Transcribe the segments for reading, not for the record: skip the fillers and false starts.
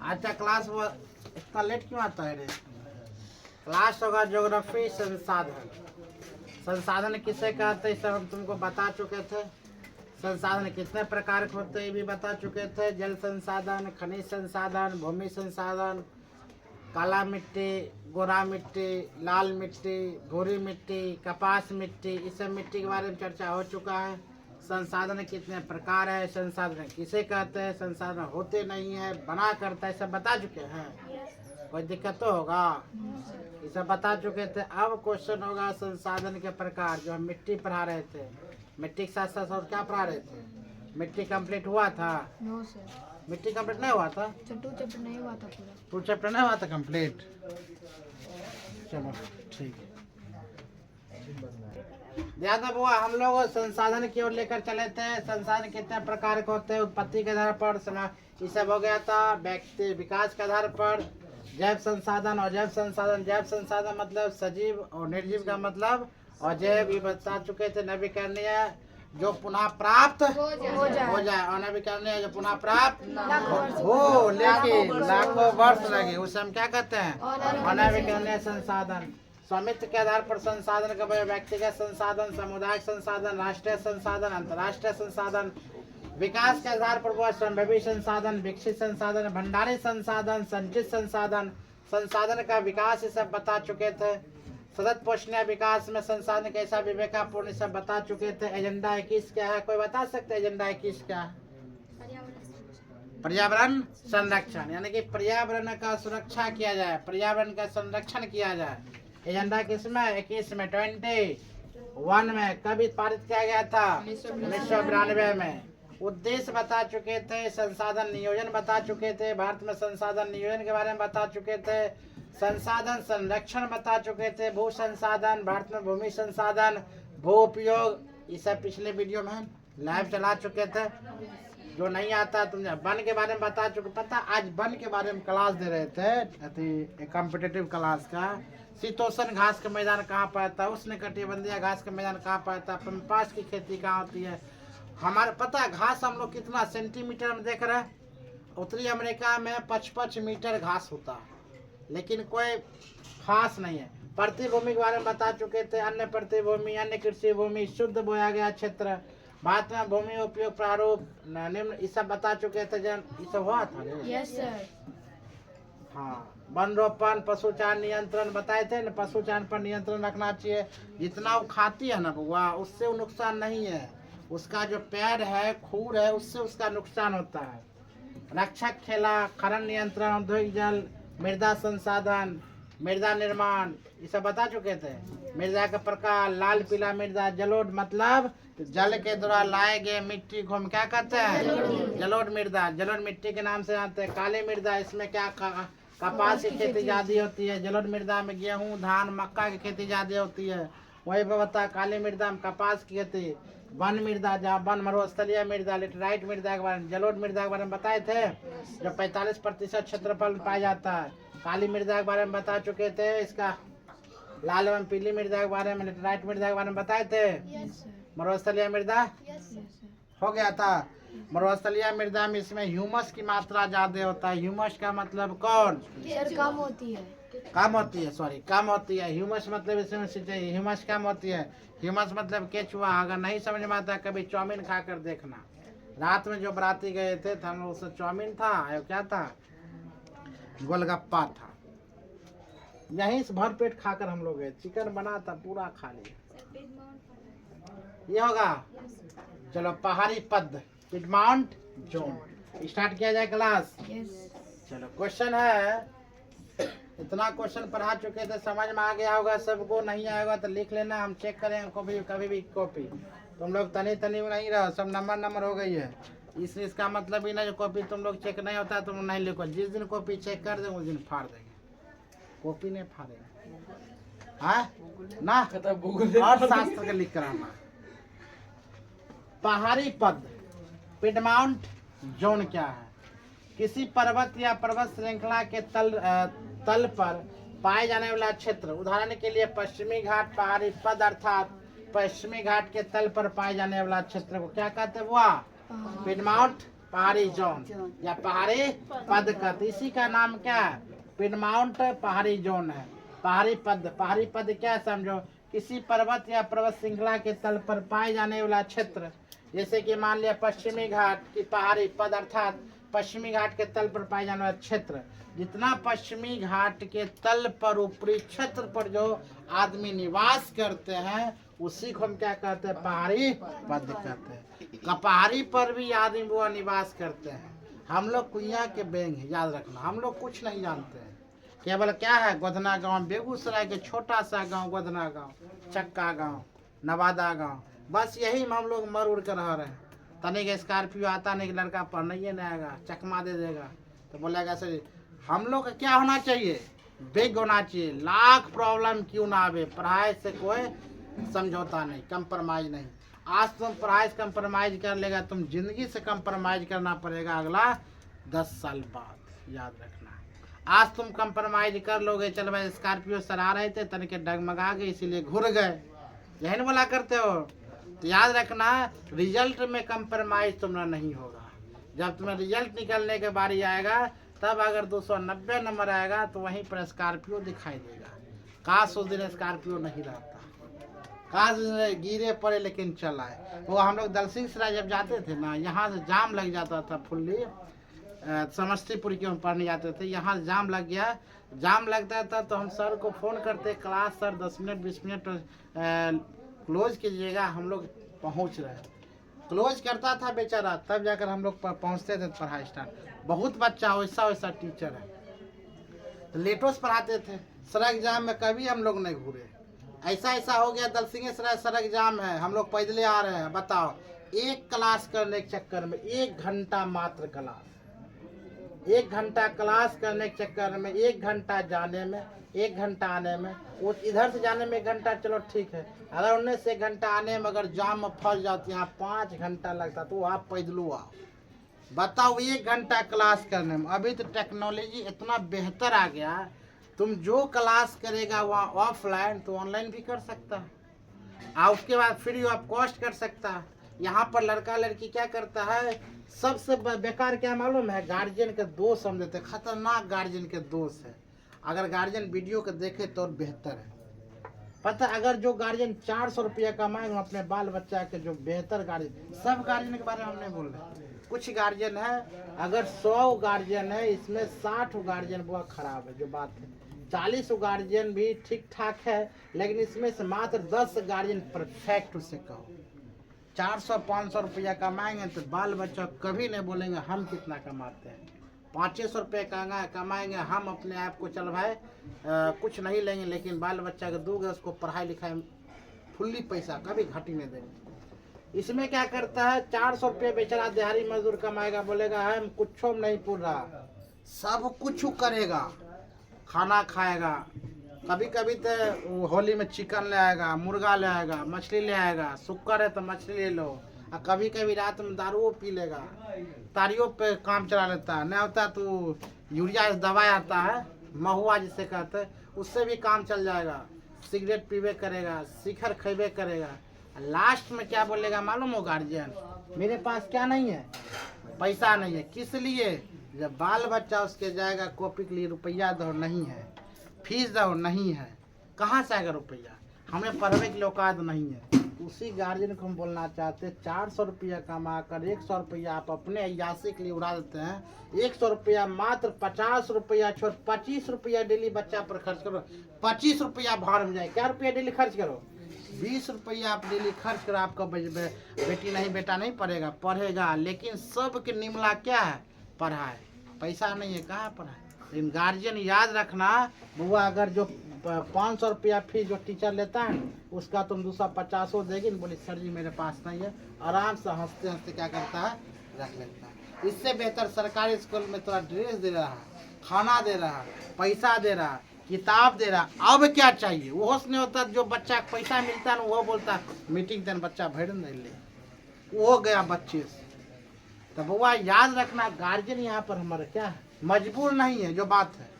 अच्छा क्लास वो इतना लेट क्यों आता है रे? क्लास होगा ज्योग्राफी संसाधन। संसाधन किसे कहते हैं सब हम तुमको बता चुके थे। संसाधन कितने प्रकार के होते हैं ये भी बता चुके थे। जल संसाधन, खनिज संसाधन, भूमि संसाधन, काला मिट्टी, गोरा मिट्टी, लाल मिट्टी, भूरी मिट्टी, कपास मिट्टी, इस सब मिट्टी के बारे में चर्चा हो चुका है। संसाधन कितने प्रकार है, संसाधन किसे कहते हैं, संसाधन होते नहीं है, बना करता है, सब बता चुके हैं। कोई दिक्कत तो होगा? ये सब बता चुके थे। अब क्वेश्चन होगा संसाधन के प्रकार, जो हम मिट्टी पढ़ा रहे थे। मिट्टी के साथ साथ और क्या पढ़ा रहे थे? मिट्टी कंप्लीट हुआ था? नो सर, मिट्टी कंप्लीट नहीं हुआ था? चैप्टर नहीं हुआ था पूरा। टू चैप्टर नहीं हुआ था कंप्लीट? चलो ठीक है। ध्यान दो बुआ, हम लोग संसाधन की ओर लेकर चले थे। संसाधन कितने प्रकार के होते हैं? उत्पत्ति के आधार पर ये सब हो गया था। व्यक्ति विकास के आधार पर जैव संसाधन और जैव संसाधन। जैव संसाधन मतलब सजीव और निर्जीव का मतलब, और जैव ये बता चुके थे नवीकरणीय जो पुनः प्राप्त हो जाए, और नवीकरणीय जो पुनः प्राप्त हो लेकिन लाखों वर्ष लगे, उसे हम क्या कहते हैं? अनवीकरणीय संसाधन। स्वामित्व के आधार पर संसाधन का व्यक्तिगत संसाधन, सामुदायिक संसाधन, राष्ट्रीय संसाधन, अंतर्राष्ट्रीय संसाधन। विकास के आधार पर वह संभवी संसाधन, विकसित संसाधन, भंडारित संसाधन, संचित संसाधन। संसाधन का विकास ये सब बता चुके थे। सतत पोषणीय विकास में संसाधन कैसा विवेकापूर्ण सब बता चुके थे। एजेंडा 21 क्या है? कोई बता सकते है एजेंडा 21 क्या है? पर्यावरण संरक्षण, यानी कि पर्यावरण का सुरक्षा किया जाए, पर्यावरण का संरक्षण किया जाए। एजेंडा किसमें? 21 में, 21 में। कभी पारित किया गया था 1992 में। उद्देश्य बता चुके थे। संसाधन नियोजन बता चुके थे। भारत में संसाधन नियोजन के बारे में बता चुके थे। संसाधन संरक्षण बता चुके थे। भू संसाधन, भारत में भूमि संसाधन, भू उपयोग, ये सब पिछले वीडियो में लाइव चला चुके थे। जो नहीं आता तुमने वन के बारे में बता चुके। पता आज वन के बारे में क्लास दे रहे थे, कॉम्पिटिटिव क्लास का। शीतोष्ण घास का मैदान कहाँ पड़ता है, उष्ण कटिबंधीय घास का मैदान कहाँ पड़ता है, पंपास की खेती कहाँ होती है। हमारे पता है घास हम लोग कितना सेंटीमीटर में देख रहे हैं? उत्तरी अमेरिका में 55 मीटर घास होता है, लेकिन कोई खास नहीं है। प्रतिभूमि के बारे में बता चुके थे। अन्य प्रतिभूमि, अन्य कृषि भूमि, शुद्ध बोया गया क्षेत्र, भारत में भूमि उपयोग प्रारूप, निम्न, ये सब बता चुके थे। जन ये सब हुआ था। Yes sir. हाँ, वन रोपण, पशुचारण नियंत्रण बताए थे ना। पशुचारण पर नियंत्रण रखना चाहिए। जितना वो खाती है ना बुआ, उससे वो नुकसान नहीं है। उसका जो पैर है, खूर है, उससे उसका नुकसान होता है। रक्षक खेला, खनन नियंत्रण, औद्योगिक जल, मृदा संसाधन, मृदा निर्माण, ये सब बता चुके थे। मृदा का प्रकार, लाल पीला मृदा, जलोढ़ मतलब जल के द्वारा लाए गए मिट्टी को हम क्या कहते हैं? जलोढ़ मृदा। जलोढ़ मिट्टी के नाम से जानते हैं। काली मृदा, इसमें क्या कपास की खेती ज्यादा होती है। जलोढ़ मृदा में गेहूं, धान, मक्का की खेती ज्यादा होती है। वही बता काली मृदा में कपास की खेती। वन मृदा, जहाँ वन मरुस्थलीय मृदा, लेटराइट मृदा के बारे में, जलोढ़ मृदा के बारे में बताए थे, जो 45% क्षेत्रफल में पाया जाता है। काली मृदा के बारे में बता चुके थे। इसका लाल एवं पीली मृदा के बारे में, लेटराइट मृदा के बारे में बताए थे। मरुस्थलीय मृदा हो गया था। मरुस्थलीय मृदा में इसमें ह्यूमस की मात्रा ज्यादा होता है। ह्यूमस का मतलब कौन? सर कम होती है। कम होती है, सॉरी कम होती है। ह्यूमस मतलब इसमें ह्यूमस कम होती है। ह्यूमस मतलब केचुआ। अगर नहीं समझ में आता कभी चाउमीन खाकर देखना। रात में जो बराती गए थे हम लोग, उससे चाउमीन था, क्या था, गोलगप्पा था। यहीं से भर पेट खाकर हम लोग गए। चिकन बना था, पूरा खा लिया। ये होगा। चलो पहाड़ी पद, पिडमाउंट जोन, स्टार्ट किया जाए क्लास। चलो क्वेश्चन है। इतना क्वेश्चन पढ़ा चुके थे, समझ में आ गया होगा सबको। नहीं आएगा तो लिख लेना, हम चेक करेंगे कभी भी कॉपी। तुम लोग तनी नहीं रहो, सब नंबर हो गई है। इसका मतलब ही ना जो कॉपी तुम लोग चेक नहीं होता तुम नहीं लिखो। जिस दिन कॉपी चेक कर देंगे उस दिन फाड़ देंगे। कॉपी नहीं फाड़ेंगे हाँ ना, अर्थशास्त्र के लिख कर आना। पहाड़ी पद, पिडमाउंट जोन क्या है? किसी पर्वत या पर्वत श्रृंखला के तल पर पाए जाने वाला क्षेत्र। उदाहरण के लिए पश्चिमी घाट पहाड़ी पद, अर्थात पश्चिमी घाट के तल पर पाए जाने वाला क्षेत्र को क्या कहते हैं? पिडमाउंट पहाड़ी जोन या पहाड़ी पदकत, इसी का नाम क्या है? पिडमाउंट पहाड़ी जोन है। पहाड़ी पद क्या समझो? किसी पर्वत या पर्वत श्रृंखला के तल पर पाए जाने वाला क्षेत्र, जैसे कि मान लिया पश्चिमी घाट की पहाड़ी पद, अर्थात पश्चिमी घाट के तल पर पाए जाने वाला क्षेत्र। जितना पश्चिमी घाट के तल पर ऊपरी क्षेत्र पर जो आदमी निवास करते हैं उसी को हम क्या कहते हैं? पहाड़ी पद कहते हैं। पहाड़ी पर भी आदमी वो निवास करते हैं। हम लोग कुइया के बेंग हैं, याद रखना। हम लोग कुछ नहीं जानते हैं, केवल क्या है? गोधना गांव, बेगूसराय के छोटा सा गांव गोधना गांव, चक्का गांव, नवादा गांव, बस यही में हम लोग मर उड़ कर रह रहे हैं। तनिक स्कॉर्पियो आता नहीं, लड़का पढ़ने ही नहीं आएगा, चकमा दे देगा तो बोलेगा सर। हम लोग का क्या होना चाहिए? बिग होना चाहिए। लाख प्रॉब्लम क्यों ना आवे, पढ़ाई से कोई समझौता नहीं, कंप्रोमाइज नहीं। आज तुम पढ़ाई से कंप्रोमाइज कर लेगा, तुम जिंदगी से कंप्रोमाइज करना पड़ेगा अगला 10 साल बाद, याद रखना। आज तुम कंप्रोमाइज कर लोगे, चल भाई स्कॉर्पियो सर आ रहे थे, तनिक डगमगा गए इसीलिए घुर गए, यही ना बोला करते हो। तो याद रखना, रिजल्ट में कंप्रोमाइज तुम्हारा नहीं होगा। जब तुम्हें रिजल्ट निकलने के बारी आएगा, तब अगर 290 नंबर आएगा तो वहीं पर स्कॉर्पियो दिखाई देगा। काश उस दिन स्कॉर्पियो नहीं रहता, काश गिरे पड़े लेकिन चलाए। वो हम लोग दलसिंहसराय जब जाते थे ना, यहाँ से जाम लग जाता था फुल्ली, समस्तीपुर की हम पढ़ने जाते थे, यहाँ जाम लग गया। जाम लगता था तो हम सर को फ़ोन करते, class sir 10 minute 20 minute close कीजिएगा, हम लोग पहुँच रहे। क्लोज करता था बेचारा, तब जाकर हम लोग पहुँचते थे पढ़ाई स्टार्ट। बहुत बच्चा वैसा वैसा टीचर है, तो लेटो से पढ़ाते थे। सड़क जाम में कभी हम लोग नहीं घूरे। ऐसा हो गया दलसिंहसराय सड़क जाम है, हम लोग पैदले आ रहे हैं, बताओ। एक क्लास करने के चक्कर में 1 घंटा मात्र क्लास, 1 घंटा क्लास करने के चक्कर में 1 घंटा जाने में, 1 घंटा आने में। वो इधर से जाने में 1 घंटा चलो ठीक है, अगर उन्हें से 1 घंटा आने में अगर जाम में फंस जाती, यहाँ 5 घंटा लगता, तो आप पैदलो आओ। बताओ 1 घंटा क्लास करने में। अभी तो टेक्नोलॉजी इतना बेहतर आ गया, तुम जो क्लास करेगा वहाँ ऑफलाइन तो ऑनलाइन भी कर सकता है, और उसके बाद फ्री ऑफ कॉस्ट कर सकता है। यहाँ पर लड़का लड़की क्या करता है, सबसे बेकार क्या मालूम है? गार्जियन के दोष हम देते, खतरनाक गार्जियन के दोष है। अगर गार्जियन वीडियो को देखे तो बेहतर है। पता, अगर जो गार्जियन 400 रुपया कमाएंगे अपने बाल बच्चा के, जो बेहतर गार्जियन, सब गार्जियन के बारे में हम नहीं बोल रहे, कुछ गार्जियन है, अगर 100 गार्जियन है इसमें 60 गार्जियन बहुत खराब है, जो बात है। 40 गार्जियन भी ठीक ठाक है, लेकिन इसमें से मात्र 10 गार्जियन परफेक्ट उसे कहो। 400-500 रुपया कमाएंगे तो बाल बच्चा कभी नहीं बोलेंगे हम कितना कमाते हैं। 500 रुपये कमाएंगे हम अपने आप को, चल भाई कुछ नहीं लेंगे, लेकिन बाल बच्चा के दोगे उसको पढ़ाई लिखाई फुल्ली पैसा, कभी घाटी नहीं देंगे। इसमें क्या करता है, 400 रुपये बेचारा दिहाड़ी मजदूर कमाएगा, बोलेगा हम कुछ नहीं पूछ रहा, सब कुछ करेगा, खाना खाएगा। कभी कभी तो होली में चिकन ले आएगा, मुर्गा ले आएगा, मछली ले आएगा, शुक्र है तो मछली ले लो, और कभी कभी रात में दारू पी लेगा, तारियों पे काम चला लेता है। नहीं होता तो यूरिया दवा आता है, महुआ जिसे कहते हैं, उससे भी काम चल जाएगा। सिगरेट पीवे करेगा, शिखर खेबे करेगा, लास्ट में क्या बोलेगा मालूम हो गार्जियन? मेरे पास क्या नहीं है, पैसा नहीं है। किस लिए? जब बाल बच्चा उसके जाएगा कॉपी के लिए रुपया दो नहीं है, फीस दो नहीं है, कहाँ से आएगा रुपया? हमें पढ़ने की औकात नहीं है। उसी गार्जियन को हम बोलना चाहते हैं, 400 रुपया कमा कर 100 रुपया आप अपने अयासी के लिए उड़ा देते हैं। 100 रुपया मात्र 50 रुपया छोड़ 25 रुपया डेली बच्चा पर खर्च करो। 25 रुपया भाड़ में जाए, क्या रुपया डेली खर्च करो? 20 रुपया आप डेली खर्च करो, आपका बेटी नहीं बेटा नहीं पढ़ेगा, पढ़ेगा, लेकिन सबके निमला क्या है? पढ़ाई। पैसा नहीं है, कहाँ पढ़ाई? लेकिन गार्जियन याद रखना, बुआ अगर जो 500 रुपया फीस जो टीचर लेता है उसका तुम 250 देगी ना, बोली सर जी मेरे पास नहीं है, आराम से हंसते हंसते क्या करता है, रख लेता है। इससे बेहतर सरकारी स्कूल में थोड़ा ड्रेस दे रहा है, खाना दे रहा है, पैसा दे रहा है, किताब दे रहा, अब क्या चाहिए? वो नहीं होता जो बच्चा पैसा मिलता है ना, वो बोलता मीटिंग दिन बच्चा भर नहीं ले, वो गया बच्चे से। तो बुआ याद रखना, गार्जियन यहाँ पर हमारा क्या है, मजबूर नहीं है। जो बात है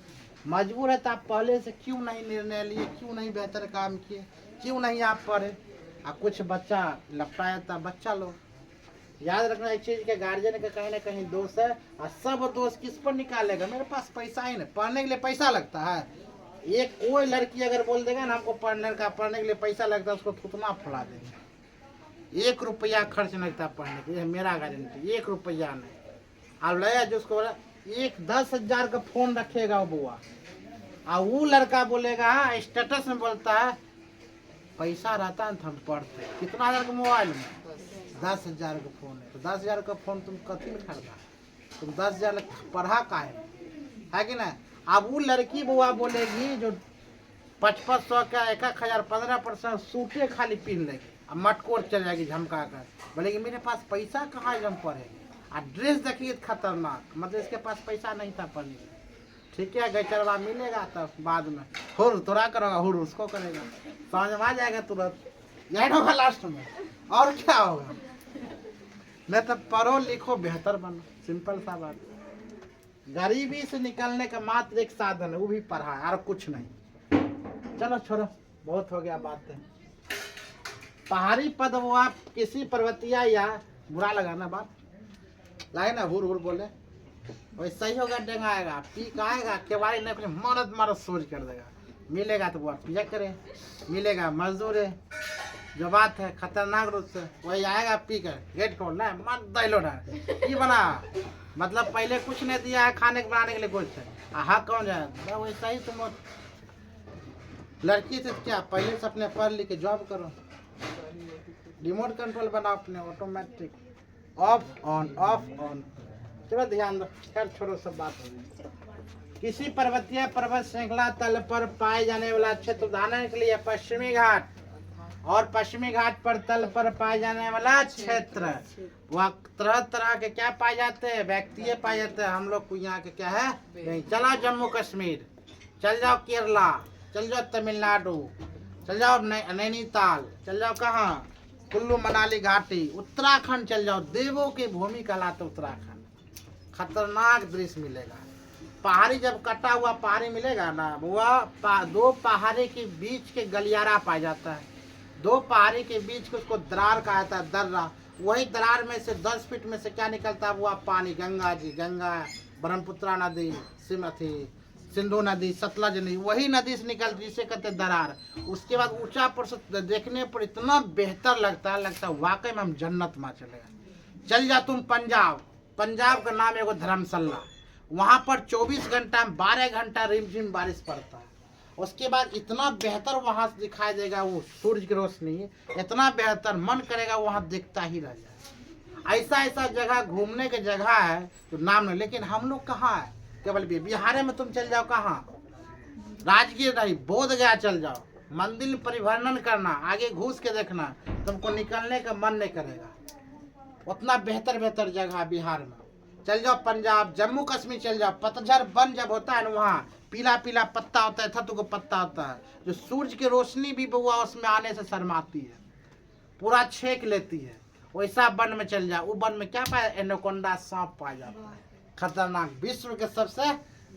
मजबूर है तो आप पहले से क्यों नहीं निर्णय लिए, क्यों नहीं बेहतर काम किए, क्यों नहीं आप पढ़े? कुछ बच्चा लपटाया था, बच्चा लो याद रखना इस चीज के गार्जियन का कहीं ना कहीं दोष है। और सब दोष किस पर निकालेगा, मेरे पास पैसा ही नहीं, पढ़ने के लिए पैसा लगता है। एक कोई लड़की अगर बोल देगा ना हमको पढ़ने के लिए पैसा लगता है, उसको थुतना फड़ा देंगे। 1 रुपया खर्च नहीं लगता पढ़ने के लिए, मेरा गारंटी, 1 रुपया नहीं। अब लया जिसको बोला 10,000 का फोन रखेगा वो बुआ, और वो लड़का बोलेगा स्टेटस में बोलता है पैसा रहता है तो हम पढ़ते। कितना हजार का मोबाइल में 10,000 का फोन है, तो 10,000 का फोन तुम कथी में खरीदा, तुम 10,000 पढ़ा का है कि ना। अब वो लड़की बुआ बोलेगी जो 500 का 1,000 15% सूटे खाली पहन लेगी, अब मटकोर चल जाएगी झमका कर, बोलेगी मेरे पास पैसा कहाँ है हम पढ़े। और ड्रेस देखिए खतरनाक, मतलब इसके पास पैसा नहीं था पढ़ने के। ठीक है, गैचरवा मिलेगा तब बाद में हुर तोरा करोगा, हुर उसको करेगा, समझ में आ जाएगा तुरंत, यही होगा लास्ट में। और क्या होगा, नहीं तो पढ़ो लिखो बेहतर बनो, सिंपल सा बात। गरीबी से निकलने का मात्र एक साधन है, वो भी पढ़ा है और कुछ नहीं। चलो छोड़ो, बहुत हो गया बातें। पहाड़ी पद वो आप किसी पर्वतिया या बुरा लगाना बात लाए ना, हुर हुर बोले वैसा ही होगा, डेंगाएगा पीक आएगा, केवाड़ी नहीं खुले मरद सोच कर देगा। मिलेगा तो वो पिया करे, मिलेगा मजदूर है, जो बात है खतरनाक रूप से वही आएगा पी कर गेट खोल ना मन दैलो ना की बना, मतलब पहले कुछ नहीं दिया है खाने के बनाने के लिए कुछ है, हाँ कौन जाए वैसा ही। तुम लड़की से क्या पहले से अपने पढ़ लिख के जॉब करो, रिमोट कंट्रोल बनाओ अपने ऑटोमेटिक, ऑफ ऑन। चलो ध्यान दो, खैर छोड़ो सब बात हो गई। किसी पर्वतीय पर्वत श्रृंखला तल पर पाए जाने वाला क्षेत्र, उदाहरण के लिए पश्चिमी घाट, और पश्चिमी घाट पर तल पर पाए जाने वाला क्षेत्र, वह तरह तरह के क्या पाए जाते हैं, व्यक्ति पाए जाते हैं। हम लोग को यहाँ के क्या है नहीं। चला जम्मू कश्मीर, चल जाओ केरला, चल जाओ तमिलनाडु, चल जाओ नैनीताल, चल जाओ कहाँ कुल्लू मनाली घाटी, उत्तराखंड चल जाओ, देवों की भूमि कहलाते उत्तराखंड। खतरनाक दृश्य मिलेगा, पहाड़ी जब कटा हुआ पहाड़ी मिलेगा ना, वह 2 पहाड़ी के बीच के गलियारा पाया जाता है, 2 पहाड़ी के बीच के उसको दरार कहा जाता है, दर्रा। वही दरार में से 10 फीट में से क्या निकलता है, वो पानी, गंगा जी, गंगा, ब्रह्मपुत्रा नदी, सिंधु नदी, सतलज नदी, वही नदी से निकलती जिसे कहते दरार। उसके बाद ऊंचा पर से देखने पर इतना बेहतर लगता है वाकई में हम जन्नत में चले गए। चल जा तुम पंजाब का नाम है वो धर्मशाला, वहाँ पर 24 घंटा में 12 घंटा रिमझिम बारिश पड़ता है। उसके बाद इतना बेहतर वहाँ से दिखाई देगा वो सूरज की रोशनी, इतना बेहतर मन करेगा वहाँ दिखता ही रह जाए। ऐसा जगह घूमने की जगह है तो नाम नहीं, लेकिन हम लोग कहाँ है, केवल बिहार में तुम चल जाओ कहाँ, राजगीर नहीं, बोध गया चल जाओ, मंदिर परिभ्रमण करना, आगे घुस के देखना, तुमको निकलने का मन नहीं करेगा। उतना बेहतर जगह बिहार में। चल जाओ पंजाब, जम्मू कश्मीर चल जाओ, पतझड़ बन जब होता है ना, वहाँ पीला पत्ता होता है, थत्तू को पत्ता होता है, जो सूरज की रोशनी भी बुआ उसमें आने से शर्माती है, पूरा छेक लेती है। वैसा वन में चल जाओ, वो वन में क्या पाया, एनाकोंडा सांप पाया जाता है, खतरनाक, विश्व के सबसे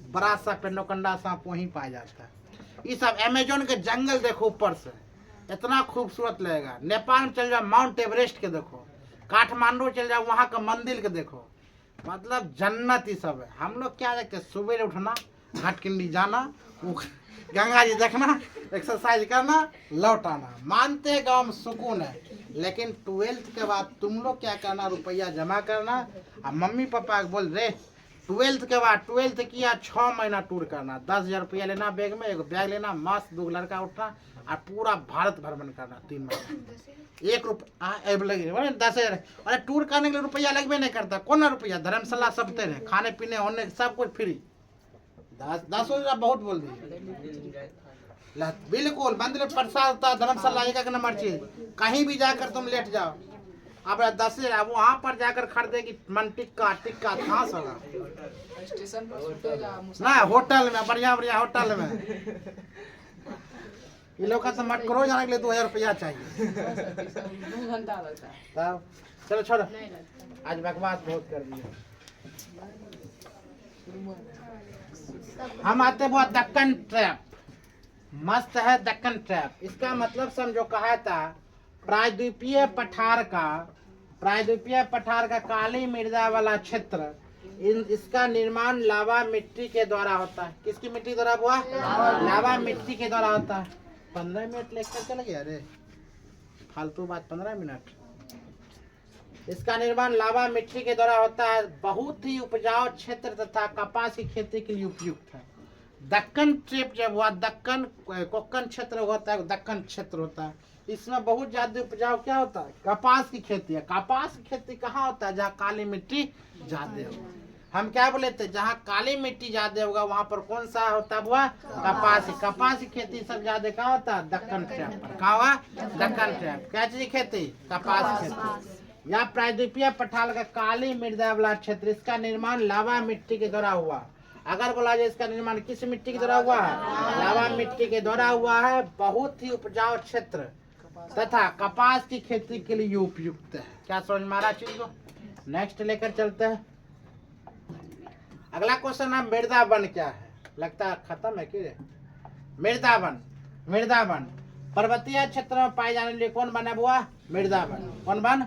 बड़ा सा एनाकोंडा सांप वहीं पाया जाता है। ये सब अमेजोन के जंगल देखो ऊपर से, इतना खूबसूरत लगेगा। नेपाल में चल जाओ, माउंट एवरेस्ट के देखो, काठमांडू चल जाओ, वहाँ का मंदिर के देखो, मतलब जन्नत ही सब है। हम लोग क्या देखते, सुबह उठना, घाटकिंडी जाना, गंगा जी देखना, एक्सरसाइज करना, लौट आना, मानते गाँव में सुकून है। लेकिन 12th के बाद तुम लोग क्या करना, रुपया जमा करना, और मम्मी पापा बोल रहे 12th के बाद 12th किया 6 महीना टूर करना, 10,000 रुपया लेना बैग में, एक बैग लेना, मस्त 2 लड़का उठना और पूरा भारत भ्रमण करना 3 महीना। 1 रुपया 10,000, अरे टूर करने के लिए रुपया लगभे नहीं करता, कौन रुपया, धर्मशाला सब तेरे, खाने पीने होने सब कुछ फ्री। 10 बहुत बोल दी, बिल्कुल मंदिर प्रसाद होता, धर्मशाला एक नंबर चीज, कहीं भी जाकर तुम लेट जाओ। अब 10,000 वहाँ पर जाकर खरीदेगी मन टिक्का कहाँ से होगा, स्टेशन पर ना होटल में, बढ़िया होटल में। ये लोग का तो मत करो, जाने के लिए 2,000 रुपया चाहिए, 2 घंटा लगता है। तब चलो छोड़ो, आज बकवास बहुत कर दिए। हम आते वो दक्कन ट्रैप, मस्त है दक्कन ट्रैप। इसका मतलब समझो, कहा था प्रायद्वीपीय पठार का प्रायद्वीपीय पठार का काली मृदा वाला क्षेत्र, इसका निर्माण लावा मिट्टी के द्वारा होता है। किसकी मिट्टी द्वारा हुआ? लावा मिट्टी के द्वारा होता है। 15 मिनट लेकर चल गया रे, फालतू बात। 15 मिनट। इसका निर्माण लावा मिट्टी के द्वारा होता है। बहुत ही उपजाऊ क्षेत्र तथा कपास की खेती के लिए उपयुक्त है। दक्कन ट्रिप जब हुआ, दक्कन कोक्कन क्षेत्र होता है, दक्कन क्षेत्र होता है, इसमें बहुत ज्यादा उपजाऊ क्या होता है? कपास की खेती है। कपास की खेती कहाँ होता है? जहाँ काली मिट्टी ज्यादा होगा। हम क्या बोले थे? जहाँ काली मिट्टी ज्यादा होगा वहां पर कौन सा होता हुआ? कपास। कपास की खेती सब ज्यादा कहाँ होता है? दक्कन ट्रैप पर। कहाँ हुआ? दक्कन ट्रैप। क्या चीज की खेती? कपास की खेती। या प्रायद्वीपीय पठार का काली मृदा वाला क्षेत्र, इसका निर्माण लावा मिट्टी के द्वारा हुआ। अगर बोला जाए इसका निर्माण किस मिट्टी के द्वारा हुआ है? लावा मिट्टी के द्वारा हुआ है। बहुत ही उपजाऊ क्षेत्र तथा कपास की खेती के लिए उपयुक्त है। क्या समझ में आ रहा चीज को? नेक्स्ट लेकर चलते हैं। अगला क्वेश्चन है मृदा वन क्या है? लगता है खत्म है कि? मृदा वन। मृदा वन पर्वतीय क्षेत्र में पाए जाने लिए कौन बना हुआ? मृदा वन। कौन वन?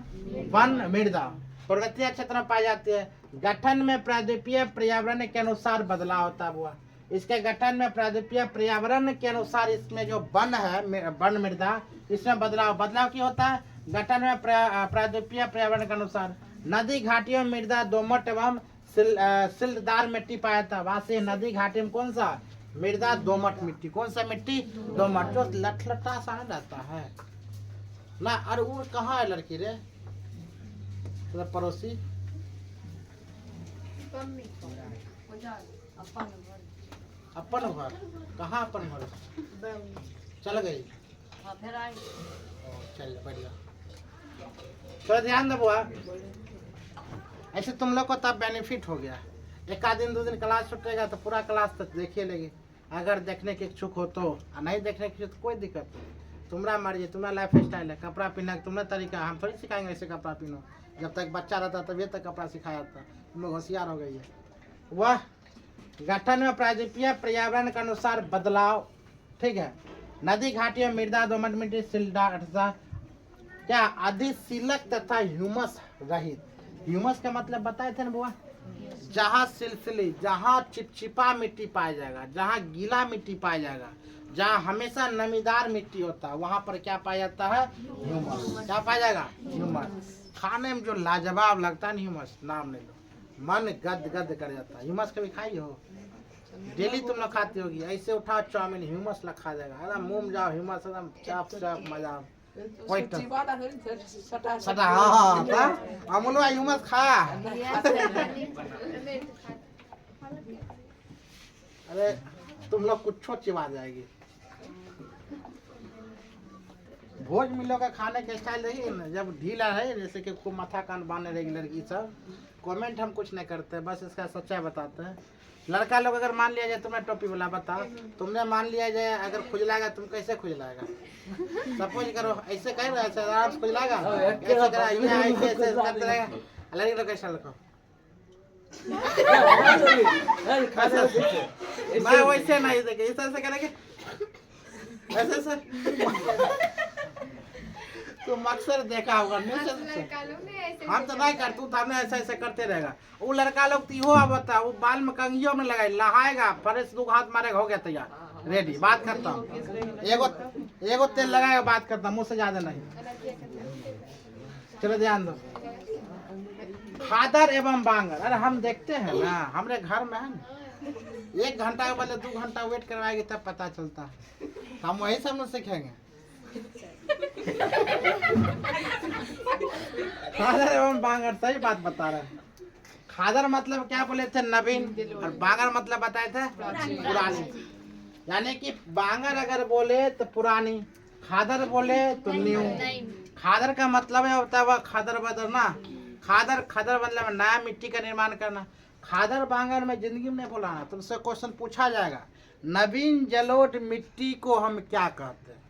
वन मृदा पर्वतीय क्षेत्र में पाई जाती है। गठन में प्रायद्वीपीय पर्यावरण के अनुसार बदलाव होता हुआ। इसके गठन में प्रायद्वीपीय पर्यावरण के अनुसार इसमें जो वन है, वन मृदा, इसमें बदलाव क्यों होता है? गठन में प्रायद्वीपीय पर्यावरण के अनुसार। नदी घाटियों में मृदा दोमट एवं सिल्टदार मिट्टी पाया जाता है। वहां से नदी घाटी में कौन सा मृदा? दोमट मिट्टी। कौन सा मिट्टी? दोमट, जो लटलटा सा नहीं रहता है ना। अरे वो कहाँ है लड़की रे? तो पड़ोसी अपन घर कहाँ? अपन घर चल गई। चल बढ़िया। थोड़ा ध्यान दो बुआ। ऐसे तुम लोग को तब बेनिफिट हो गया। एक आध दिन 2 दिन क्लास छूटेगा तो पूरा क्लास तक देखिए लेगी। अगर देखने के इच्छुक हो तो, नहीं देखने के तो कोई दिक्कत नहीं। तुम्हारा मर्जी, तुम्हारा लाइफ स्टाइल है। कपड़ा पहनने का तुम्हारा तरीका, हम थोड़ी सिखाएंगे ऐसे कपड़ा पहनो। जब तक बच्चा रहता तभी तक कपड़ा सिखाया जाता। तुम लोग होशियार हो गई है। वह गठन में प्रायद्वीपीय पर्यावरण के अनुसार बदलाव, ठीक है। नदी घाटियों में मृदा दोमट मिट्टी सिल्टदार क्या अधिशीलक तथा ह्यूमस रहित। ह्यूमस का मतलब बताए थे ना बुआ? जहाँ सिलसिली, जहाँ चिपचिपा मिट्टी पाया जाएगा, जहाँ गीला मिट्टी पाया जाएगा, जहाँ हमेशा नमीदार मिट्टी होता है, वहाँ पर क्या पाया जाता है? ह्यूमस। क्या पाया जाएगा? ह्यूमस। खाने में जो लाजवाब लगता है ह्यूमस, नाम ले लो, मन गद गद कर जाता है। ह्यूमस कभी खाई हो? डेली तुम लोग खाती होगी। ऐसे उठाओ चाउमीन, ह्यूमस लखा जाएगा। एकदम मुंह में जाओ, ह्यूमस एकदम चाप चाप मजा। सटा हाँ अमूलवा ह्यूमस खा। अरे तुम लोग कुछ चिबा जाएगी। भोज मिलो का खाने के स्टाइल रही ना, जब ढीला है जैसे कि खूब माथा कान बांधने रहेगी लड़की सब। कमेंट हम कुछ नहीं करते, बस इसका सच्चाई बताते हैं। लड़का लोग अगर मान लिया जाए, तुमने टोपी वाला बताओ, तुमने मान लिया जाए अगर खुजलाएगा, तुम कैसे खुजलाएगा? सपोज करो ऐसे कह रहे हैं आराम से खुजलाएगा, ऐसे करा ऐसे करते रहेगा। लड़की लोग कैसा लिखो? मैं वैसे नहीं देखे, इस तरह से करेंगे ऐसे से। तुम अक्सर देखा होगा हम तो नहीं करते, तो हमने ऐसे ऐसे करते रहेगा। वो लड़का लोग तो हो बता, वो बाल में कंघियों में लगाए नहाएगा, फ्रेश 2 हाथ मारेगा, हो गया तैयार, रेडी। बात करता हूँ, एगो तेल लगाएगा, बात करता हूँ, मुँह से ज्यादा नहीं। चलो ध्यान दो। खादर एवं बांगर, अरे हम देखते हैं ना, हमारे घर में है ना, 1 घंटा के बदले 2 घंटा वेट करवाएगी तब पता चलता है। हम वही सब न सीखेंगे। खादर एवं बांगर, सही बात बता रहे हैं। खादर मतलब क्या बोले थे? नवीन। और बांगर मतलब बताए थे? पुरानी। यानी कि बांगर अगर बोले तो पुरानी, खादर बोले तो न्यू। खादर का मतलब है होता है वह खादर बदलना। खादर खादर मतलब नया मिट्टी का निर्माण करना। खादर बांगर में जिंदगी में नहीं बोलाना। तुमसे क्वेश्चन पूछा जाएगा, नवीन जलोढ़ मिट्टी को हम क्या कहते हैं?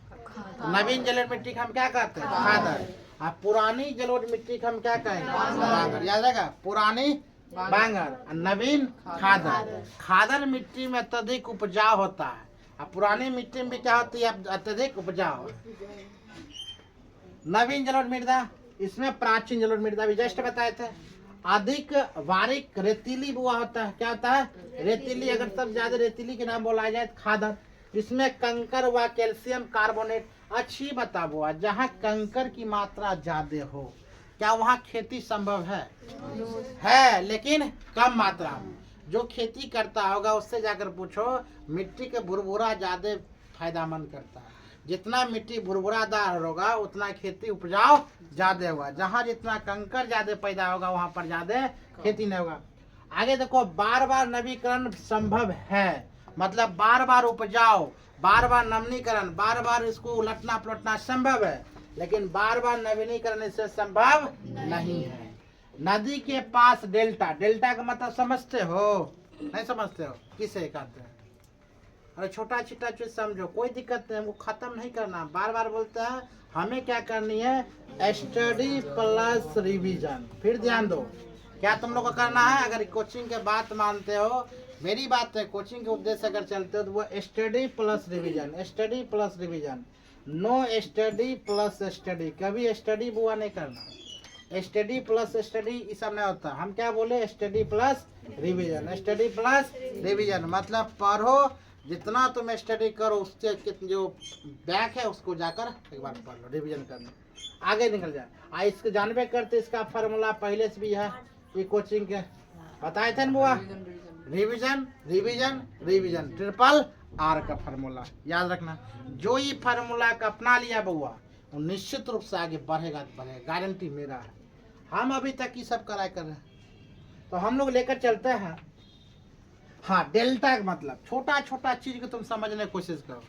नवीन जलोढ़ मिट्टी को हम क्या कहते हैं? खादर। और पुरानी जलोढ़ मिट्टी को हम क्या कहेंगे? बांगर। याद रहेगा? पुरानी बांगर, नवीन खादर। खादर मिट्टी में अत्यधिक उपजाऊ होता है, और पुरानी मिट्टी में क्या होती है? अत्यधिक उपजाऊ। नवीन जलोढ़ मृदा इसमें प्राचीन जलोढ़ मृदा भी जस्ट बताए थे। अधिक बारीक रेतीली बुआ होता है, क्या होता है रेतीली। अगर सब ज्यादा रेतीली के नाम बोला जाए तो खादर। इसमें कंकर व कैल्शियम कार्बोनेट। अच्छी बता बुआ, जहाँ कंकर की मात्रा ज्यादा हो क्या वहाँ खेती संभव है लेकिन कम मात्रा में। जो खेती करता होगा उससे जाकर पूछो, मिट्टी के भुरभुरा ज्यादा फायदामंद करता है। जितना मिट्टी भुरभुरादार होगा उतना खेती उपजाऊ ज्यादा होगा। जहाँ जितना कंकर ज्यादा पैदा होगा वहाँ पर ज्यादा खेती नहीं होगा। आगे देखो, बार बार नवीकरण संभव है, मतलब बार बार उपजाओ, बार बार नवीनीकरण, बार बार इसको उलटना पलटना संभव है, लेकिन बार बार नवीनीकरण इससे संभव नहीं है। नदी के पास डेल्टा, डेल्टा का मतलब समझते हो नहीं समझते हो, किसे कहते हैं? अरे छोटा छोटा चीज समझो, कोई दिक्कत नहीं, हमको खत्म नहीं करना। बार बार बोलते हैं, हमें क्या करनी है, स्टडी प्लस रिवीजन। फिर ध्यान दो, क्या तुम लोग को करना है? अगर कोचिंग के बात मानते हो, मेरी बात है, कोचिंग के उद्देश्य अगर चलते हो तो वो study plus revision, study plus revision, no study plus study. कभी स्टडी बुआ नहीं करना, स्टडी प्लस स्टडी ये सब नहीं होता। हम क्या बोले, study plus revision, study plus revision मतलब पढ़ो, जितना तुम स्टडी करो उसके जो बैक है उसको जाकर एक बार पढ़ लो, रिवीजन करना, आगे निकल जाए। इसको जानबे करते, इसका फार्मूला पहले से भी है, ये कोचिंग के बताए थे ना बुआ, revision revision revision, triple R का फार्मूला याद रखना। जो ये फार्मूला का अपना लिया बुआ वो निश्चित रूप से आगे बढ़ेगा तो बढ़ेगा, गारंटी मेरा है। हम अभी तक ये सब कराए कर रहे हैं, तो हम लोग लेकर चलते हैं। हाँ, डेल्टा का मतलब छोटा छोटा चीज को तुम समझने की कोशिश करो।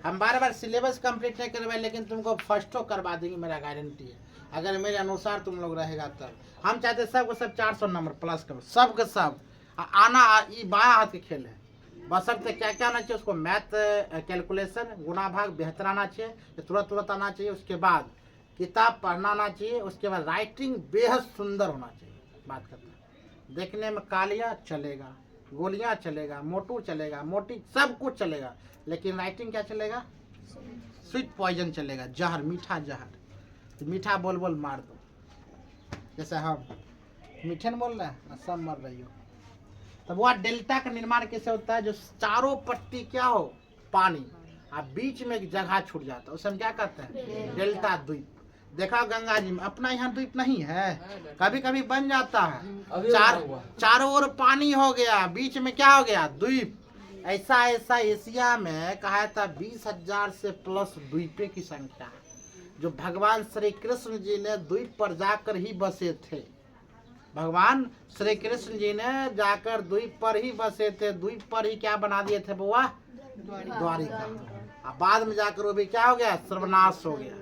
हम बार बार सिलेबस कंप्लीट नहीं करवाए, लेकिन तुमको फर्स्टो करवा देंगे, मेरा गारंटी है। अगर मेरे अनुसार तुम लोग रहेगा तब। हम चाहते सबको सब 400 नंबर प्लस करो, सबके सब आना। ये बायां हाथ के खेल है, बशर्ते क्या क्या आना चाहिए उसको, मैथ कैलकुलेशन गुणा भाग बेहतर आना चाहिए, तुरंत तुरंत आना चाहिए। उसके बाद किताब पढ़ना आना चाहिए। उसके बाद राइटिंग बेहद सुंदर होना चाहिए। बात करते हैं, देखने में कालिया चलेगा, गोलियां चलेगा, मोटू चलेगा, मोटी सब कुछ चलेगा, लेकिन राइटिंग क्या चलेगा, स्वीट पॉइजन चलेगा, जहर, मीठा जहर। तो मीठा बोल बोल मार दो, जैसे हम मीठे न बोल रहे हैं, सब मर रही हो। तब वह डेल्टा का निर्माण कैसे होता है, जो चारों पट्टी क्या हो, पानी, और बीच में एक जगह छूट जाता है, उसे हम क्या कहते हैं, डेल्टा द्वीप। देखा गंगा जी में अपना यहाँ द्वीप नहीं है, कभी कभी बन जाता है, चारों ओर पानी हो गया, बीच में क्या हो गया, द्वीप। ऐसा ऐसा एशिया में कहा था 20,000 से प्लस द्वीपे की संख्या है, जो भगवान श्री कृष्ण जी ने द्वीप पर जाकर ही बसे थे। भगवान श्री कृष्ण जी ने जाकर द्वीप पर ही बसे थे, द्वीप पर ही क्या बना दिए थे बुआ, द्वारिका। अब बाद में जाकर वो भी क्या हो गया, सर्वनाश हो गया।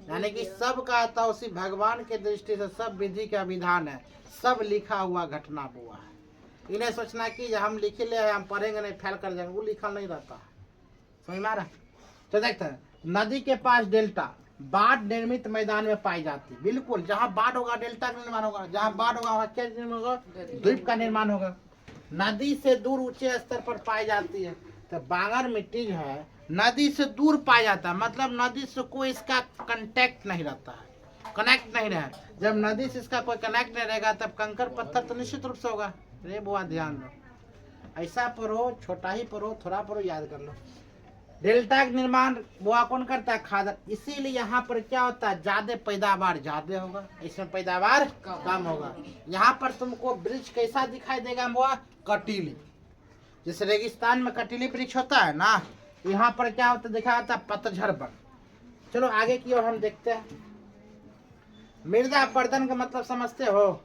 यानी कि सब का था उसी भगवान के दृष्टि से सब विधि का विधान है, सब लिखा हुआ घटना हुआ है। इन्हें सोचना कि हम लिखे ले हम पढ़ेंगे नहीं फेल कर जाएंगे, वो लिखा नहीं रहता। समझ में आ रहा? तो देखते हैं, नदी के पास डेल्टा बाढ़ निर्मित मैदान में पाई जाती है। बिल्कुल, जहाँ बाढ़ होगा डेल्टा का निर्माण होगा, जहाँ बाढ़ होगा वहाँ क्या निर्माण होगा, द्वीप का निर्माण होगा। नदी से दूर ऊंचे स्तर पर पाई जाती है। तो बांगर मिट्टी जो है नदी से दूर पाया जाता है, मतलब नदी से कोई इसका कांटेक्ट नहीं रहता है, कनेक्ट नहीं रहे। जब नदी से इसका कोई कनेक्ट नहीं रहेगा तब कंकर पत्थर तो निश्चित रूप से होगा। रे बुआ ध्यान दो, ऐसा पढ़ो, छोटा ही पढ़ो, थोड़ा पढ़ो, याद कर लो। डेल्टा का निर्माण बुआ कौन करता है, खादर। इसीलिए यहाँ पर क्या होता है, ज्यादा पैदावार ज्यादा होगा, इसमें पैदावार कम होगा। यहाँ पर तुमको वृक्ष कैसा दिखाई देगा बुआ, कटीली। जैसे रेगिस्तान में कटीली वृक्ष होता है ना, यहाँ पर क्या होता है, देखा जाता है पतझड़ वन। चलो आगे की ओर हम देखते हैं। मृदा अपर्दन का मतलब समझते हो,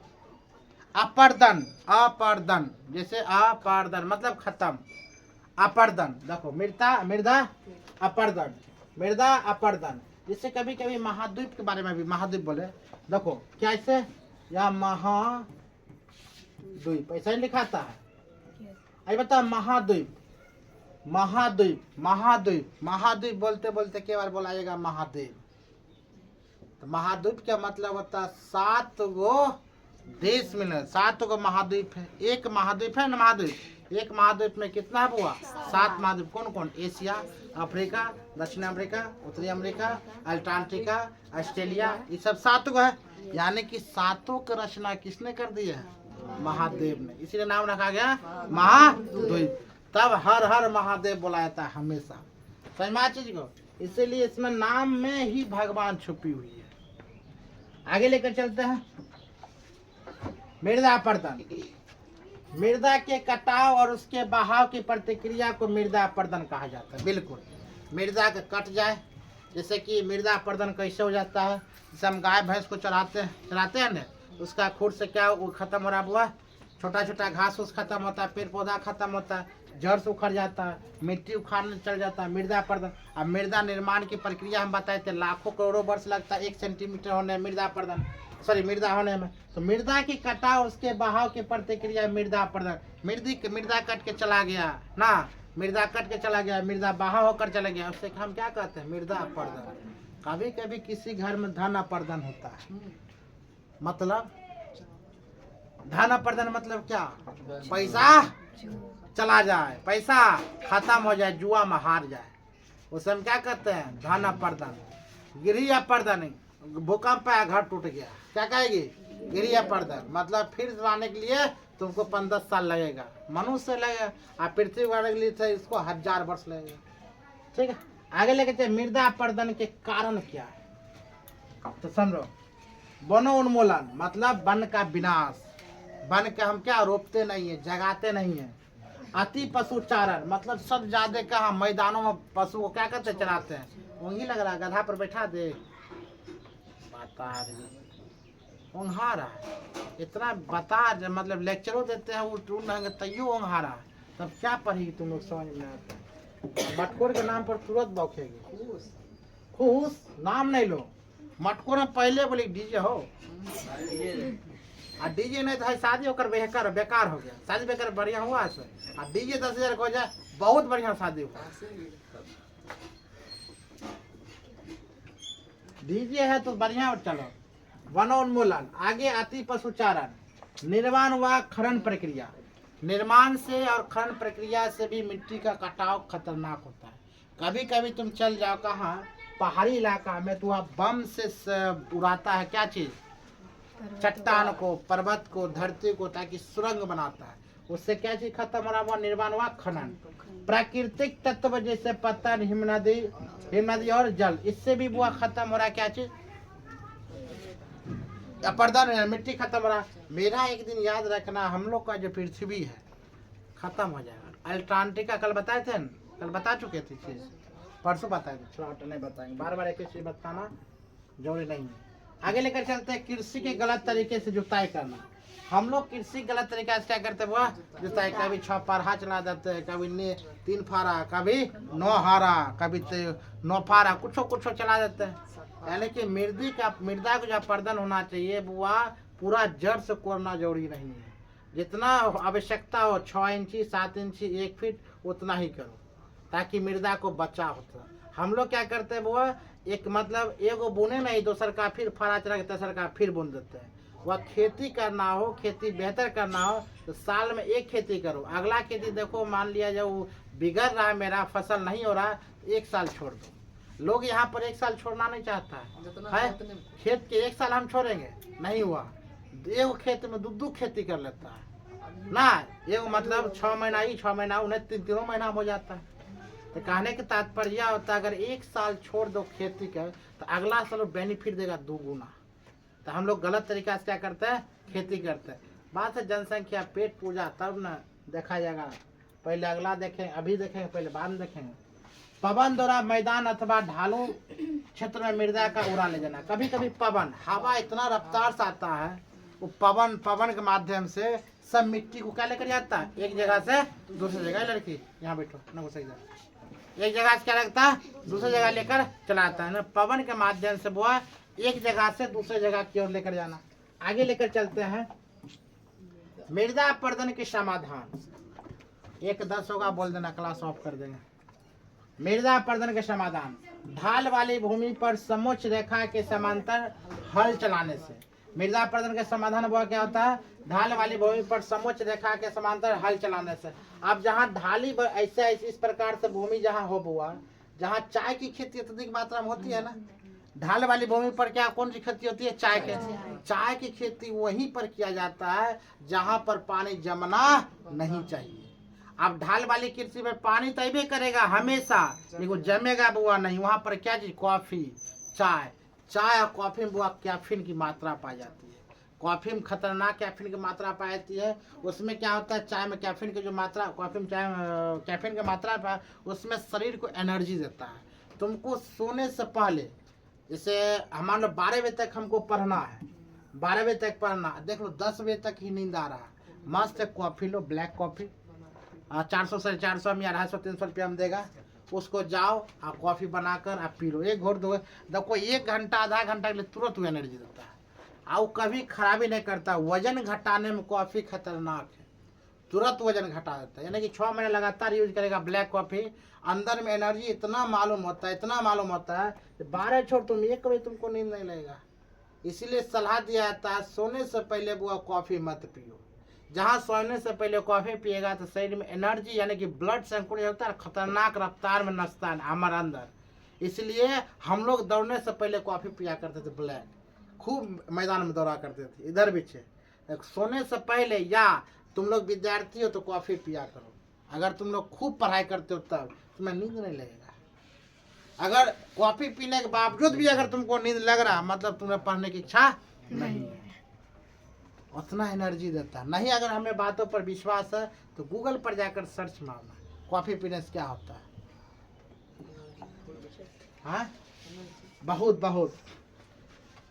अपर्दन, अपर्दन, जैसे अपर्दन मतलब खत्म, अपर्दन। देखो मृदा अपर्दन, मृदा अपर्दन। जिससे कभी कभी महाद्वीप के बारे में भी महाद्वीप बोले। देखो क्या ऐसे, या महाद्वीप ऐसा ही लिखाता है। अरे बता, महाद्वीप, महाद्वीप, महाद्वीप, महाद्वीप बोलते बोलते के बार बोलाएगा महाद्वीप। तो महाद्वीप क्या मतलब होता है, 7 गो देश मिले, 7 गो महाद्वीप है। एक महाद्वीप है ना, महाद्वीप, एक महाद्वीप में कितना हुआ, 7 महाद्वीप। कौन कौन, एशिया, अफ्रीका, दक्षिण अमेरिका, उत्तरी अमेरिका, अंटार्कटिका, ऑस्ट्रेलिया, ये सब 7 गो है। यानी कि सातों की रचना किसने कर दी है? महादेव ने, इसीलिए नाम रखा गया महाद्वीप। तब हर हर महादेव बुलाया था हमेशा, समझा चीज को। इसीलिए इसमें नाम में ही भगवान छुपी हुई है। आगे लेकर चलते हैं। मृदा अपर्दन, मृदा के कटाव और उसके बहाव की प्रतिक्रिया को मृदा अपर्दन कहा जाता है। बिल्कुल, मृदा का कट जाए, जैसे कि मृदा अपर्दन कैसे हो जाता है, जैसे हम गाय भैंस को चराते हैं ना, उसका खुर से क्या वो खत्म हो रहा हुआ, छोटा छोटा घास उस खत्म होता है, पेड़ पौधा खत्म होता है, जड़ से उखड़ जाता है, मिट्टी उखाड़ने चल जाता है, मृदा अपर्दन। अब मृदा निर्माण की प्रक्रिया हम बताए थे, लाखों करोड़ों वर्ष लगता है 1 सेंटीमीटर होने मृदा अपर्दन, मृदा होने में। तो मृदा की कटाव उसके बहाव की प्रतिक्रिया मृदा अपर्दन। मृदा कट के चला गया ना, मृदा कट के चला गया, मृदा बहाव होकर चला गया, उससे हम क्या कहते हैं? मृदा अपर्दन। कभी कभी किसी घर में धन अपर्दन होता है, मतलब धन अपर्दन मतलब क्या? पैसा चला जाए, पैसा खत्म हो जाए, जुआ में हार जाए, उसे हम क्या कहते हैं? धन अपर्दन। गृह अपर्दन, भूकंप आया, घर टूट गया, क्या कहेगी? गृह अपर्दन। मतलब फिर लाने के लिए तुमको 5-10 साल लगेगा, मनुष्य लगेगा, और पृथ्वी वाले के लिए तो इसको 1000 वर्ष लगेगा। ठीक है, आगे लेके चले। मृदा अपर्दन के कारण क्या है तो समझो। वनोन्मूलन मतलब वन का विनाश, वन के हम क्या रोपते नहीं है, जगाते नहीं है। अति पशुचारण मतलब सब ज्यादा का हम मैदानों में पशु को क्या करते, चलाते हैं। ऊँगी लग रहा है, गधा पर बैठा दे, बता रही ऊँघा रहा है, इतना बता, मतलब लेक्चरों देते हैं वो रहेंगे तैयो ऊँघा रहा है, तब क्या पढ़ेगी तुम लोग? समझ में आता है। मटकोर के नाम पर तुरंत बौखेगी। खुश नाम नहीं लो, मटकोर में पहले बोले डीजे हो, और डीजे नहीं तो शादी होकर बेकार हो गया, शादी बेकार बढ़िया हुआ है। और डीजे 10,000 हो जाए, बहुत बढ़िया शादी हुआ। डीजे है तो बढ़िया, चलो। वनोन्मूलन, आगे अति पशुचारण, निर्माण व खनन प्रक्रिया। निर्माण से और खनन प्रक्रिया से भी मिट्टी का कटाव खतरनाक होता है। कभी कभी तुम चल जाओ कहाँ, पहाड़ी इलाका में, तो वहाँ बम से उड़ाता है क्या चीज? चट्टान को, पर्वत को, धरती को, ताकि सुरंग बनाता है। उससे क्या चीज खत्म हो रहा? वो निर्माण व खनन। प्राकृतिक तत्व जैसे पत्थर, हिमनदी और जल, इससे भी वो खत्म हो रहा है क्या चीज? अपर्दन, मिट्टी खत्म हो रहा। मेरा एक दिन याद रखना, हम लोग का जो पृथ्वी है खत्म हो जाएगा। अल्टार्कटिका कल बताए थे न? कल बता चुके थे चीज, परसों बताए थे, थोड़ा नहीं बताएंगे, बार बार एक ही चीज बताना जरूरी नहीं है। आगे लेकर चलते हैं। कृषि के गलत तरीके से जुताई करना। हम लोग कृषि गलत तरीके से क्या करते हैं? वो जुताई कभी 6 पारा चला देते हैं, कभी 3 फारा, कभी 9 हारा, कभी 9 फारा, कुछ चला देते हैं। यानी कि मृदा को जो अपर्दन होना चाहिए वो पूरा जड़ से कोड़ना जरूरी नहीं है। जितना आवश्यकता हो, 6 इंची, 7 इंची, 1 फीट, उतना ही करो, ताकि मृदा को बचाव होता। हम लोग क्या करते हैं? वो एक मतलब एगो बुने नहीं, दूसर का फिर फरा चला के तेसर का फिर बुन देते हैं। वह खेती करना हो, खेती बेहतर करना हो तो साल में एक खेती करो। अगला खेती देखो, मान लिया जब बिगड़ रहा है, मेरा फसल नहीं हो रहा, 1 साल छोड़ दो। लोग यहाँ पर 1 साल छोड़ना नहीं चाहता है। खेत के 1 साल हम छोड़ेंगे, नहीं हुआ, एगो खेत में 2 खेती कर लेता है ना। एगो मतलब 6 महीना ही, 6 महीना, उन्हें 3 महीना हो जाता है। तो कहने का तात्पर्य होता है, अगर 1 साल छोड़ दो खेती का, तो अगला साल बेनिफिट देगा 2 गुना। तो हम लोग गलत तरीका से क्या करते हैं? खेती करते हैं। बात है जनसंख्या, पेट पूजा, तब न देखा जाएगा। पहले अगला देखें, अभी देखेंगे, पहले बाद में देखेंगे। पवन द्वारा मैदान अथवा ढालू क्षेत्र में मृदा का उड़ा ले जाना। कभी कभी पवन, हवा इतना रफ्तार से आता है, वो पवन के माध्यम से सब मिट्टी को क्या लेकर जाता है? एक जगह से दूसरी जगह। लड़की यहाँ बैठो ना, वो सही जाए, एक जगह से क्या लगता है? दूसरी जगह लेकर चलाता है ना। पवन के माध्यम से वो एक जगह से दूसरी जगह की ओर लेकर जाना। आगे लेकर चलते हैं। मृदा अपर्दन के समाधान, 1-10 होगा, बोल देना, क्लास ऑफ कर देंगे। मृदा अपर्दन के समाधान, ढाल वाली भूमि पर समोच्च रेखा के समांतर हल चलाने से। मृदा अपर्दन के समाधान वो क्या होता है? ढाल वाली भूमि पर समोच्च रेखा के समांतर हल चलाने से। अब जहाँ ढाली ऐसे इस प्रकार से भूमि जहाँ हो बुआ, जहाँ चाय की खेती अत्यधिक मात्रा में होती है ना, ढाल वाली भूमि पर क्या कौन सी खेती होती है? चाय की। चाय की खेती वहीं पर किया जाता है जहां पर पानी जमना नहीं चाहिए। अब ढाल वाली कृषि में पानी तैबे करेगा हमेशा, लेकिन जमेगा बुआ नहीं। वहां पर क्या चीज? कॉफी, चाय। चाय और कॉफी में बुआ कैफीन की मात्रा पाई जाती है। कॉफी में खतरनाक कैफीन की मात्रा पाई जाती है। उसमें क्या होता है? चाय में कैफीन की जो मात्रा, कॉफी में चाय कैफीन की मात्रा पाए, उसमें शरीर को एनर्जी देता है। तुमको सोने से पहले, जैसे मान लो 12 बजे तक हमको पढ़ना है, 12 बजे तक पढ़ना, देख लो 10 बजे तक ही नींद आ रहा है, मस्त कॉफी लो, ब्लैक कॉफी 400 से 400 में 250 300 रुपया में देगा, उसको जाओ आप कॉफी बनाकर आप पी लो, एक घोट दो, देखो 1 घंटा आधा घंटा के लिए तुरंत वो एनर्जी देता है और वो कभी खराबी नहीं करता। वजन घटाने में कॉफी खतरनाक है, तुरंत वजन घटा देता है। यानी कि 6 महीने लगातार यूज करेगा ब्लैक कॉफी, अंदर में एनर्जी इतना मालूम होता है, इतना मालूम होता है कि 12 छोड़ तुम 1 बजे तुमको नींद नहीं लगेगा। इसीलिए सलाह दिया जाता है सोने से पहले वो कॉफी मत पियो। जहाँ सोने से पहले कॉफी पिएगा तो शरीर में एनर्जी यानी कि ब्लड सर्कुलेट होता है, खतरनाक रफ्तार में नसता है हमारे अंदर। इसलिए हम लोग दौड़ने से पहले कॉफी पिया करते थे ब्लैक, खूब मैदान में दौड़ा करते थे, इधर भी छे। सोने से पहले या तुम लोग विद्यार्थी हो तो कॉफी पिया करो। अगर तुम लोग खूब पढ़ाई करते हो तब तुम्हें नींद नहीं लगेगा। अगर कॉफी पीने के बावजूद भी अगर तुमको नींद लग रहा मतलब तुम्हें पढ़ने की इच्छा नहीं है। उतना एनर्जी देता है। नहीं अगर हमें बातों पर विश्वास है तो गूगल पर जाकर सर्च मारना कॉफी पीने से क्या होता है। हाँ बहुत बहुत।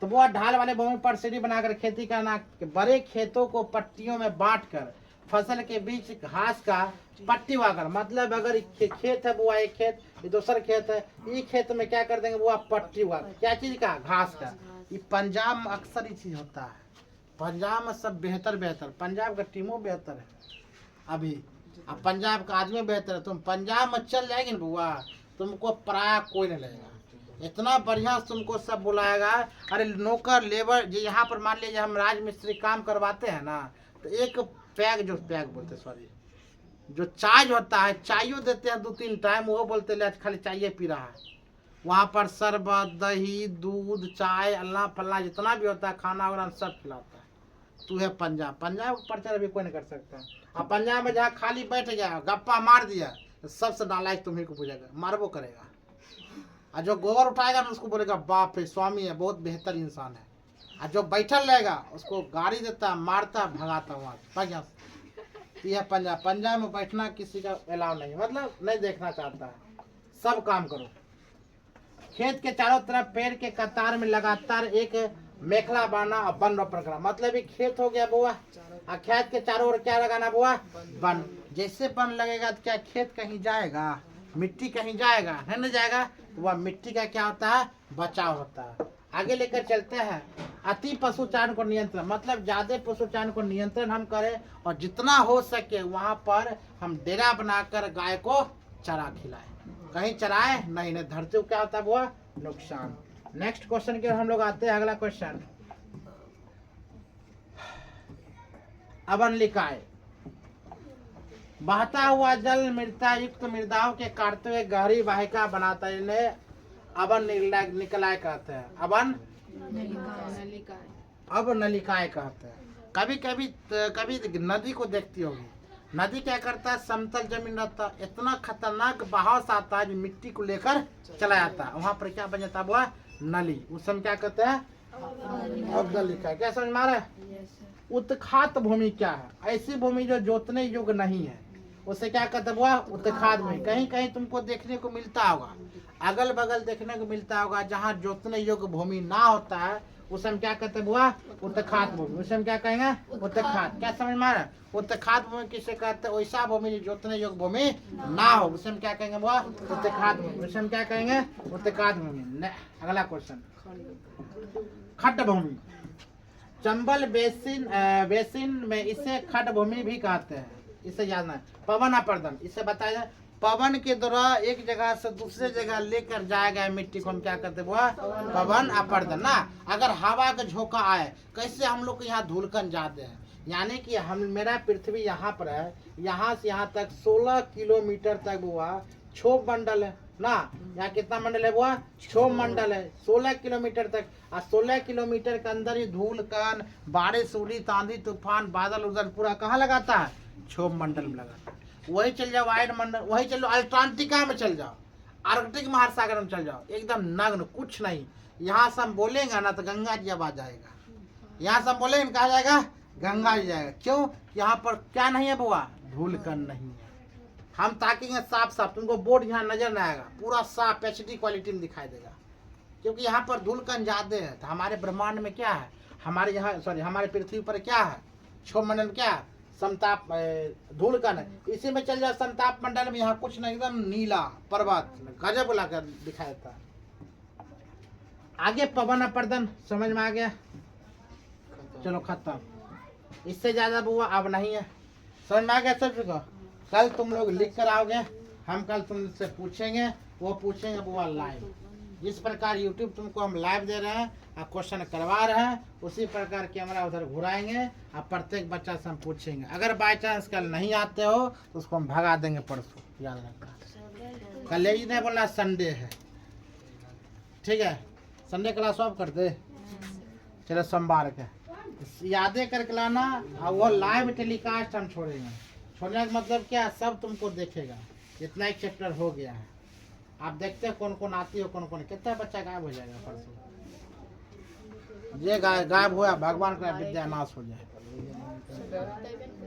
तो वो ढाल वाले भूमि पर सीढ़ी बनाकर खेती करना, बड़े खेतों को पट्टियों में बांटकर फसल के बीच घास का पट्टी वाकर, मतलब अगर खेत है बुआ एक खेत, ये दूसरा खेत है, ये खेत में क्या कर देंगे बुआ पट्टी वाकर, क्या चीज का? घास का। ये पंजाब में अक्सर ये चीज होता है। पंजाब में सब बेहतर बेहतर, पंजाब का टीमों बेहतर है अभी, अब पंजाब का आदमी बेहतर है। तुम पंजाब में चल जाएगी ना बुआ, तुमको पराया कोई नहीं लगेगा, इतना बढ़िया तुमको सब बुलाएगा। अरे नौकर लेबर जो यहाँ पर मान लीजिए हम राज मिस्त्री काम करवाते हैं ना, तो एक पैग जो पैग बोलते सॉरी जो चाय होता है, चायो देते हैं 2-3 टाइम, वो बोलते ले खाली चाय पी रहा है। वहाँ पर शरबत दही दूध चाय अल्लाह फल्ला जितना भी होता है खाना वगैरह सब खिलाता है। तू है पंजाब, पंजाब का प्रचार अभी कोई नहीं कर सकता। अब पंजाब में जहाँ खाली बैठ गया गप्पा मार दिया तो सबसे नालायक तुम्ही को पूछेगा, मारबो करेगा। और जो गोबर उठाएगा ना उसको बोलेगा बाप रे स्वामी है, बहुत बेहतर इंसान है। और जो बैठल रहेगा उसको गाड़ी देता मारता भगाता वहाँ पंजाब। यह पंजाब, पंजाब में बैठना किसी का अलाउ नहीं, मतलब नहीं देखना चाहता है। सब काम करो। खेत के चारों तरफ पेड़ के कतार में लगातार एक मेखला बांधना और वन रोपण करना, मतलब एक खेत हो गया बुआ और खेत के चारों ओर क्या लगाना बुआ? वन। जैसे वन लगेगा तो क्या खेत कहीं जाएगा? मिट्टी कहीं जाएगा? है ना जाएगा। तो वह मिट्टी का क्या होता है? बचाव होता है। आगे लेकर चलते हैं। अति पशुचारण को नियंत्रण, मतलब ज्यादा पशुचारण को नियंत्रण हम करें और जितना हो सके वहां पर हम डेरा बनाकर गाय को चरा खिलाएं। कहीं चराए नहीं, धरती को क्या होता है वो? नुकसान। नेक्स्ट क्वेश्चन के हम लोग आते हैं। अगला क्वेश्चन, अवनलिकाय, बहता हुआ जल मृदा युक्त मृदाओं के काटते हुए गहरी वाहिका बनाता है, इन्हें अवन निकलाय कहते हैं। अवन अब नलिकाएं कहते हैं। कभी कभी नदी को देखती होगी, नदी क्या करता है? समतल जमीन रहता है, इतना खतरनाक बहाव से आता है जो मिट्टी को लेकर चला जाता है, वहां पर क्या बन जाता है वो? नली। उस समय क्या कहते हैं? अब नलिका। क्या समझ में आ रहा है? उत्खात भूमि क्या है? ऐसी भूमि जो जोतने योग्य नहीं है, उसे क्या कहते हैं वो? उत्खात भूमि। कहीं कहीं तुमको देखने को मिलता होगा, अगल बगल देखने को मिलता होगा जहाँ जोतने योग्य भूमि ना होता है, उसे हम क्या कहते हैं बुआ? उत्खात भूमि। उसे हम क्या कहेंगे? उत्खात। क्या समझ में आ रहा है? उत्खात भूमि किसे कहते हैं? वैसा भूमि जो जोतने योग्य भूमि ना हो, उसे हम क्या कहेंगे बुआ? उत्खात भूमि। उसे हम क्या कहेंगे? उत्खात भूमि। अगला क्वेश्चन, खड्ड भूमि। चंबल बेसिन में इसे खड्ड भूमि भी कहते हैं। इसे याद ना। पवन अपर्दन, इसे बताया जाए पवन के द्वारा एक जगह से दूसरे जगह लेकर जाएगा मिट्टी को हम क्या करते हैं? पवन अपर्दन ना। अगर हवा का झोंका आए, कैसे हम लोग यहाँ धूलकन जाते हैं, यानी कि हम मेरा पृथ्वी यहाँ पर है, यहाँ से यहाँ तक 16 किलोमीटर तक हुआ क्षोभ मंडल है। ना। यहाँ कितना मंडल है बुआ? 6 मंडल है, 16 किलोमीटर तक। और 16 किलोमीटर के अंदर ही धूल कण, बारिश, उड़ी, आंधी, तूफान, बादल उदल पूरा कहाँ लगाता है? 6 मंडल में लगाता है। वही चल जाओ वाइड मंडल, वही चल जाओ अंटार्कटिका में चल जाओ, आर्कटिक महासागर में चल जाओ, एकदम नग्न, कुछ नहीं। यहाँ से हम बोलेंगे ना तो गंगा जी अब आ जाएगा। यहाँ से हम बोलेंगे कहा जाएगा? गंगा जी जाएगा। क्यों? यहाँ पर क्या नहीं है बुआ? धूल कण नहीं है। हम ताकेंगे साफ साफ, तुमको बोर्ड यहाँ नजर नहीं आएगा, पूरा साफ HD क्वालिटी में दिखाई देगा। क्योंकि यहाँ पर धूल कण ज्यादा है। तो हमारे ब्रह्मांड में क्या है? हमारे यहाँ हमारे पृथ्वी पर क्या है? 6 मंडल क्या है? समताप धूल कण है। इसी में चल जाओ समताप मंडल में, यहाँ कुछ नहीं, एकदम नीला पर्वत गजब लाकर दिखाई देता है। आगे पवन अपर्दन समझ में आ गया? चलो खत्म, इससे ज्यादा बुआ अब नहीं है। समझ में आ गया सभी को? कल तुम लोग लिख कर आओगे, हम कल तुमसे पूछेंगे, वो पूछेंगे बुआ लाइव। जिस प्रकार YouTube तुमको हम लाइव दे रहे हैं और क्वेश्चन करवा रहे हैं, उसी प्रकार कैमरा उधर घुराएंगे और प्रत्येक बच्चा से हम पूछेंगे। अगर बाई चांस कल नहीं आते हो तो उसको हम भगा देंगे परसों, याद रखना। कल यही नहीं बोलना संडे है, ठीक है? संडे क्लास ऑफ कर दे, चलो सोमवार के यादें करके लाना। और वो लाइव टेलीकास्ट हम छोड़ेंगे। छोड़ने का मतलब क्या? सब तुमको देखेगा, इतना एक चैप्टर हो गया है। आप देखते हैं कौन कौन आती हो, कौन कौन, कितना बच्चा गायब हो जाएगा परसों। ये गायब हुआ, भगवान का विद्या नाश हो जाए।